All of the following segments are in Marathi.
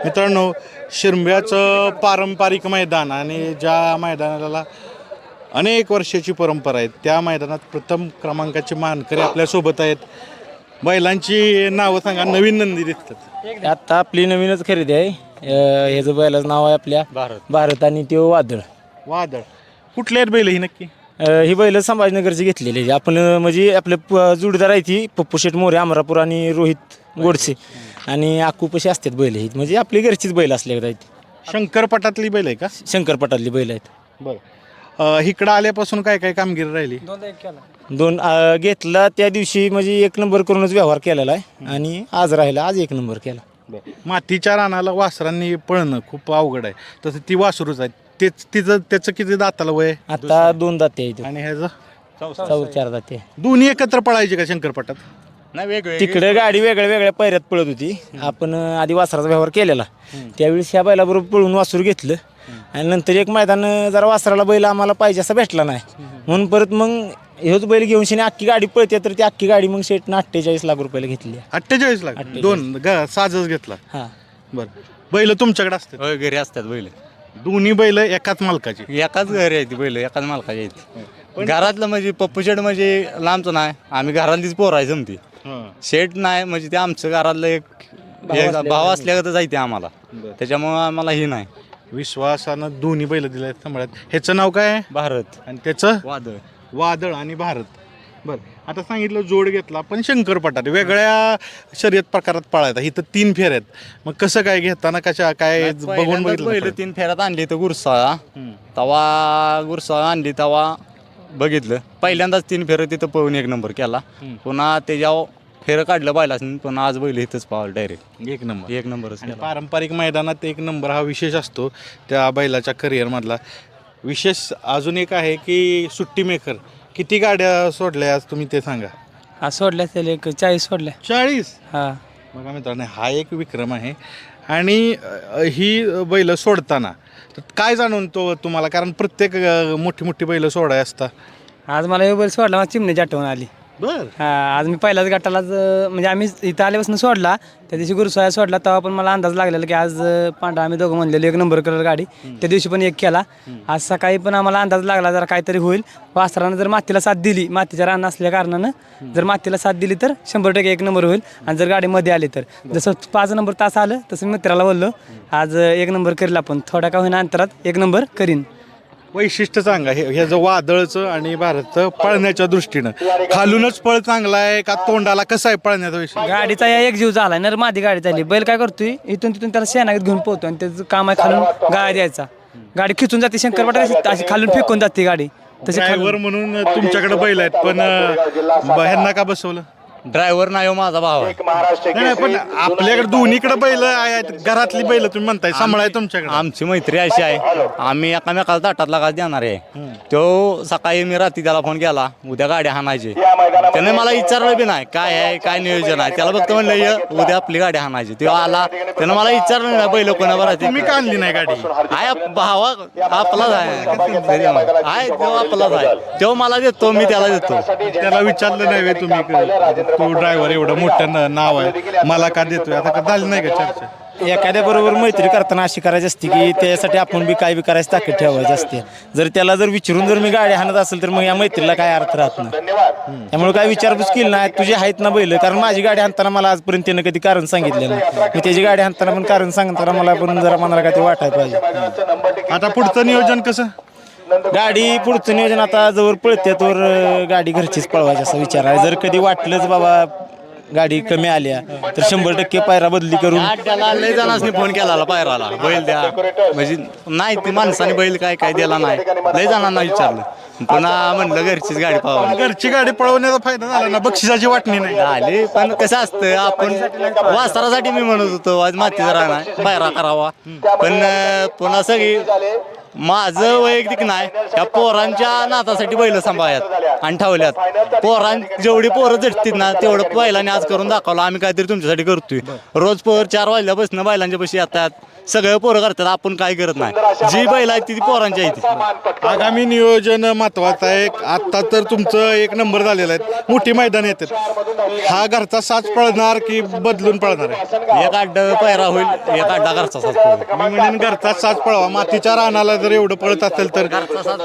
मित्रांनो, शिरंब्याचं पारंपरिक मैदान आणि ज्या मैदानाला अनेक वर्षाची परंपरा आहे त्या मैदानात प्रथम क्रमांकाचे मानकरी आपल्यासोबत आहेत. बैलांची नावं सांगा. नवीन नंदी दिसतात. आता आपली नवीनच खरेदी आहे. ह्याचं बैलाचं नाव आहे आपल्या भारत आणि तो वादळ. वादळ कुठले आहेत बैल ही नक्की? ही बैल संभाजीनगरची घेतलेली आहे. आपण म्हणजे आपले जोडीदार आहे ती पप्पू शेठ मोरे अमरापूर आणि रोहित गोडसे आणि आकूपशी असतात बैल ही, म्हणजे आपली घरचीच बैल असल्याकडे आहेत. शंकरपटातली बैल आहे का? शंकरपटातली बैल आहेत. बरं, इकडं आल्यापासून काय काय कामगिरी राहिली? दोन घेतला त्या दिवशी म्हणजे 1 नंबर करूनच व्यवहार केलेला आहे आणि आज राहिला, आज 1 नंबर केला. मातीच्या रानाला वासरांनी पळणं खूप अवघड आहे, तसं ती वासरूच आहे. त्याचं किती दाताला वय? आता 2 दाते आहेत आणि ह्याचं 4 दाते. दोन्ही एकत्र पळायचे का शंकरपटात? नाही वेगळे तिकडे गाडी वेगळ्या वेगळ्या पैऱ्यात पळत होती. आपण आधी वासराचा व्यवहार केलेला, त्यावेळेस ह्या बैलाबरोबर पळून वासरू घेतलं आणि नंतर एक मैदान जरा वासराला बैल आम्हाला पाहिजे असा भेटला नाही म्हणून परत मग हेच बैल घेऊन शेने अख्खी गाडी पळते, तर ती अख्खी गाडी मग शेटनं 48 लाख रुपयाला घेतली. 48 लाख? दोन साजच घेतला. हां, बरं, बैल तुमच्याकडे असतात? होय, घरी असतात बैल. दोन्ही बैल एकाच मालकाची? एकाच घरी आहेत बैल, एकाच मालकाची आहेत. घरातलं म्हणजे पप्पू शेड म्हणजे लांबचं नाही, आम्ही घरातलीच पोर आहे जमती. शेड नाही म्हणजे ते आमचं घरातलं एक भाव असल्यागतच आहे ते आम्हाला, त्याच्यामुळं आम्हाला ही नाही. विश्वासानं दोन्ही बैल दिले सांभाळत. ह्याचं नाव काय आहे? भारत आणि त्याचं? वादळ. वादळ आणि भारत. बरं, आता सांगितलं जोड घेतला, पण शंकरपटात वेगळ्या शर्यत प्रकारात पळायचा. इथं 3 फेऱ्या आहेत. मग कसं काय घेताना कशा काय बघून पहिलं बघितलं? 3 फेऱ्यात आणली तर गुरसाळा, तवा गुरसाळा आणली तवा बघितलं. पहिल्यांदाच 3 फेरं तिथं पळून 1 नंबर केला. पुन्हा त्याच्यावर फेरं काढलं बैलासनी, पुन्हा आज बैल इथंच पावलं डायरेक्ट 1 नंबर. 1 नंबरच आणि केला. पारंपरिक मैदानात 1 नंबर हा विशेष असतो त्या बैलाच्या करिअरमधला. विशेष अजून एक आहे की सुट्टी मेकर. किती गाड्या सोडल्या आज तुम्ही ते सांगा? आज सोडल्या त्याला एक 40 सोडल्या. 40? हां, बघा मित्रांनो, हा एक विक्रम आहे. आणि ही बैलं सोडताना तर काय जाणवतो तुम्हाला? कारण प्रत्येक मोठी मोठी बैलं सोडाय असतात. आज मला हे बैल सोडला, मला चिमण्याची आठवण आली. बरं. हां, आज मी पहिल्याच गटालाच म्हणजे आम्ही इथं आल्यापासून सोडला, त्या दिवशी गुरुसाया सोडला तेव्हा पण मला अंदाज लागलेला की आज पांढरा आम्ही दोघं म्हणलेलो 1 नंबर कलर गाडी. त्या दिवशी पण 1 केला. आज सकाळी पण आम्हाला अंदाज लागला जरा काहीतरी होईल. वासरानं जर मातीला साथ दिली, मातीच्या रान असल्या कारणानं जर मातीला साथ दिली तर 100% 1 नंबर होईल. आणि जर गाडी मध्ये आली तर जसं 5 नंबर तास आलं तसं मित्राला बोललो आज 1 नंबर करील, आपण थोड्या का होईना अंतरात 1 नंबर करीन. वैशिष्ट्य सांगा हे जो वादळचं आणि भारतचं पळण्याच्या दृष्टीनं. खालूनच पळ चांगला आहे का तोंडाला? कसं आहे पळण्याचा विषय? गाडीचा या एक जीव झाला नर मादी गाडी चालली. बैल काय करतोय, इथून तिथून त्याला शेणागत घेऊन पोहतो आणि त्याचं काम आहे खालून गाळा द्यायचा. गाडी खिचून जाते शंकरपटात, अशी खालून फेकून जाते गाडी. तसे ड्रायव्हर म्हणून तुमच्याकडे बैल आहेत, पण ह्यांना का बसवलं? ड्रायव्हर नाही हो, माझा भाव आहे. नाही, पण आपल्याकडे दोन्हीकडे बैल आहेत. घरातली बैल तुम्ही म्हणताय सांभाळाय तुमच्याकडे. आमची मैत्री अशी आहे, आम्ही एकामेकाला ताटातला घास देणार आहे. तो सकाळी मी रात्री त्याला फोन केला, उद्या गाडी हाणायची. त्याने मला विचारलं बी नाही काय आहे काय नियोजन आहे. त्याला फक्त म्हणलं ये उद्या आपली गाडी हाणायची. तेव्हा आला, त्यानं मला विचारलं नाही बैल कोणावर तुम्ही का आणली नाही गाडी? आहे भावा आपलाच आहे, तो आपलाच आहे. तो मला देतो, मी त्याला देतो. त्याला विचारलं नाही व्हय तुम्ही? तो ड्रायव्हर एवढं मोठं नाव आहे, मला का देतोय? आता का झाली नाही का चर्चा? एखाद्या बरोबर मैत्री करताना अशी करायची असते की त्यासाठी आपण बी काय बी करायची ताकद ठेवायची असते. जर त्याला जर विचारून जर मी गाडी हाणत असेल तर मग या मैत्रीला काय अर्थ राहत नाही. त्यामुळे काय विचारपूस केली नाही, तुझी आहेत ना बैल. कारण माझी गाडी हाणताना मला आजपर्यंत त्यानं कधी कारण सांगितलं नाही. मी त्याची गाडी हाणताना पण कारण सांगताना मला पण जरा मनाला काय ते वाटायला पाहिजे. आता पुढचं नियोजन कसं? गाडी पुढचं नियोजन आता जवळ पळते तर गाडी घरचीच पळवायची असा विचार आहे. जर कधी वाटलंच बाबा गाडी कमी आल्या तर 100% पायरा बदली करून त्याला लय जणांनी फोन केला पायराला बैल द्या, म्हणजे नाही ते माणसाने बैल काय काय दिला नाही. लय जणांना विचारलं, पुन्हा म्हणलं घरचीच गाडी पाहावं. घरची गाडी पळवण्याचा फायदा झाला ना, बक्षिसाची वाटणी नाही झाले. पण कसं असतं, आपण वासरासाठी मी म्हणत होतो आज मातीचा राहणार पायरा करावा, पण पुन्हा सगळी माझं वैयक्तिक नाही, त्या पोरांच्या नातासाठी बैल सांभाळ्यात आणि ठेवल्यात. जेवढी पोरं झटतील ना तेवढं बैलांनी आज करून दाखवलं. आम्ही काहीतरी तुमच्यासाठी करतोय. रोज पोर 4 वाजल्यापासून बैलांच्या पाशी येतात, सगळं पोरं करतात, आपण काय करत नाही. जी बैल आहेत ती पोरांची आहेत. आगामी नियोजन महत्वाचं आहे. आत्ता तर तुमचं एक नंबर झालेला आहे, मोठी मैदान येतात. हा घरचा साज पळणार की बदलून पळणार आहे? एक अड्ड पायरा होईल, एक अड्डा घरचा साज पळेल. मी म्हणेन घरचा साज पळवा. मातीच्या रानाला जर एवढं पळत असेल तर घरचा साज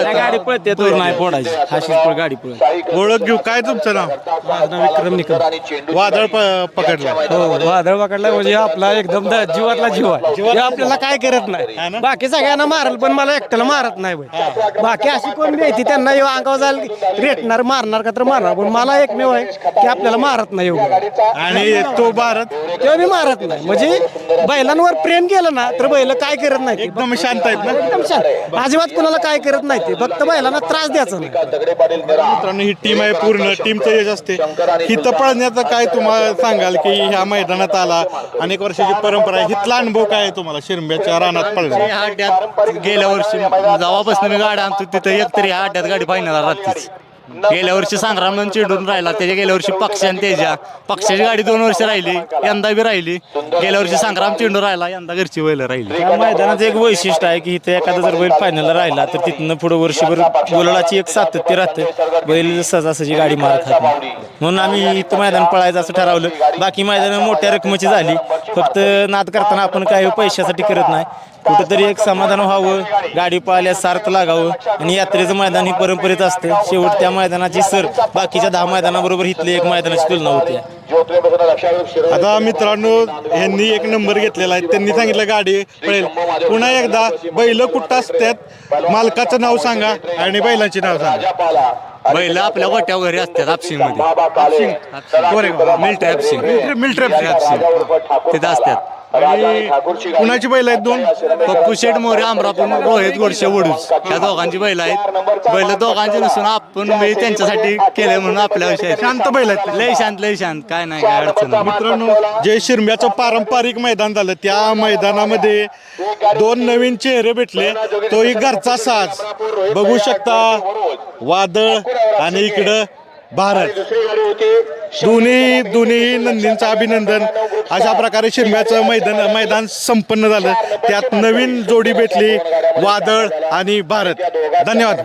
गाडी पळते तो नाही पोडायची अशीच गाडी पळत. ओळख घेऊ. काय तुमचं नाव? माझं नाव विक्रम निकम. वादळ पकडलं. हो वादळ पकडला म्हणजे आपला एकदम जीवातला जीव आहे. हे आपल्याला काय करत नाही. बाकी सगळ्यांना मारल पण मला एकट्याला मारत नाही बाई. बाकी अशी कोण माहिती त्यांना अंगावर जायला रेटणार मारणार का तर मारणार, पण मला एकमेव आहे की आपल्याला मारत नाही एवढं. आणि तो भारत तेव्हा मी मारत नाही. म्हणजे बैलांवर प्रेम केलं ना तर बैल काय करत नाही. एकदम शांत आहेत ना. एकदम शांत, अजिबात कुणाला काय करत नाही. ते फक्त बैलांना त्रास द्यायचा नाही. मित्रांनो, ही टीम आहे पूर्ण, टीमचं यश असते. हिथं पळण्याचं काय तुम्हाला सांगाल की ह्या मैदानात आला, अनेक वर्षाची परंपरा आहे, हिथला अनुभव काय आहे तुम्हाला शिरंब्याच्या रानात पळण्याचा? या अड्ड्यात गेल्या वर्षी जेव्हापासून मी गाडी आणतो तिथं एकतरी ह्या अड्ड्यात गाडी फायनल राहतेच. गेल्या वर्षी संग्राम चिडून राहिला, त्याच्या गेल्या वर्षी पक्षाने त्याच्या पक्षाची गाडी 2 वर्ष राहिली, यंदा बी राहिली. गेल्या वर्षी संग्राम चिंडून राहिला, यंदा घरची बैल राहिली. या मैदानाचं एक वैशिष्ट्य आहे की इथे एखादा जर बैल फायनलला राहिला तर तिथनं पुढे वर्षभर गुलालाची एक सातत्य राहते. बैल सहजासहजी गाडी मार खात नाही. म्हणून आम्ही इथं मैदान पळायचं असं ठरवलं. बाकी मैदानं मोठ्या रकमेची झाली, फक्त नाद करताना आपण काही पैशासाठी करत नाही. कुठंतरी एक समाधान व्हावं, गाडी पळाल्यास सार्थ लागावं. आणि यात्रेचं मैदान ही परंपरेत असते. शेवट त्या मैदानाची सर बाकीच्या 10 मैदानाबरोबर इथली एक मैदानाची तुलना होती. आता मित्रांनो, यांनी एक नंबर घेतलेला आहे. त्यांनी सांगितलं गाडी पळेल. पुन्हा एकदा बैल कुठं असतात, मालकाचं नाव सांगा आणि बैलांची नाव सांगा. बैल आपल्या गोट्यावर घरी असतात हापशिंग मध्ये. मिल्ट्री हापशिंग तिथं असतात. आणि कुणाची बैल आहेत? 2 पप्पू शेठ मोरे आमरापूर, रोहित गोडशे वडूज, या दोघांची बैल आहेत. बैल दोघांची नसून आपण मी त्यांच्यासाठी केले म्हणून आपल्या विषयी शांत बैल आहेत. लय शांत, काय नाही, काय अडचण नाही. मित्रांनो, जे शिरंब्याचं पारंपरिक मैदान झालं, त्या मैदानामध्ये 2 नवीन चेहरे भेटले. तोही घरचा साज बघू शकता. वादळ आणि इकडं भारत. दोन्ही नंदींचं अभिनंदन. अशा प्रकारे शिरंब्याचं मैदान संपन्न झालं. त्यात नवीन जोडी भेटली, वादळ आणि भारत. धन्यवाद.